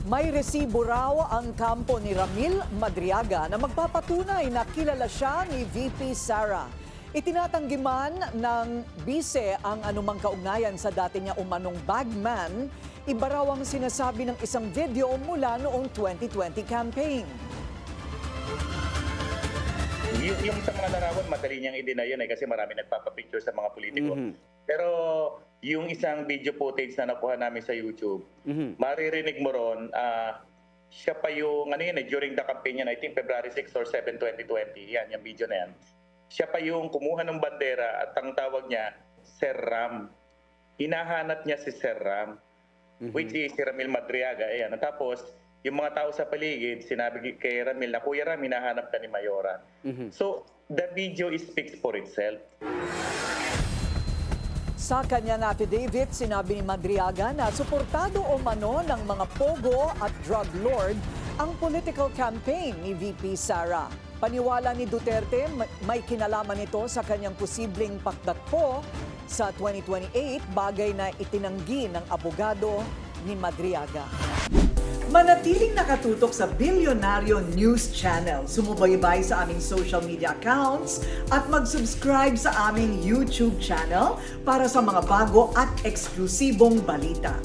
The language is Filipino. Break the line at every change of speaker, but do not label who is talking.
May resibo raw ang kampo ni Ramil Madriaga na magpapatunay na kilala siya ni VP Sara. Itinatanggi man ng bise ang anumang kaugnayan sa dati niya umanong bagman, iba raw ang sinasabi ng isang video mula noong 2020 campaign.
Yung sa mga larawan, madali niyang i-deny yun kasi marami nagpapapicture sa mga politiko. Pero yung isang video footage na nakuha namin sa YouTube, maririnig mo ron, siya pa yung, during the campaign yan, I think February 6 or 7, 2020, yan, yung video na yan. Siya pa yung kumuha ng bandera at ang tawag niya, Sir Ram. Hinahanap niya si Sir Ram, which is si Ramil Madriaga. Ayan. At tapos, yung mga tao sa paligid, sinabi kay Ramil na, Kuya Ram, hinahanap ka ni Mayora. So, the video speaks for itself.
Sa kanyang affidavit, sinabi ni Madriaga na suportado o mano ng mga pogo at drug lord ang political campaign ni VP Sara. Paniwala ni Duterte, may kinalaman ito sa kanyang posibleng pakdatpo sa 2028, bagay na itinanggi ng abogado ni Madriaga. Manatiling nakatutok sa Bilyonaryo News Channel. Sumubaybay sa aming social media accounts at mag-subscribe sa aming YouTube channel para sa mga bago at eksklusibong balita.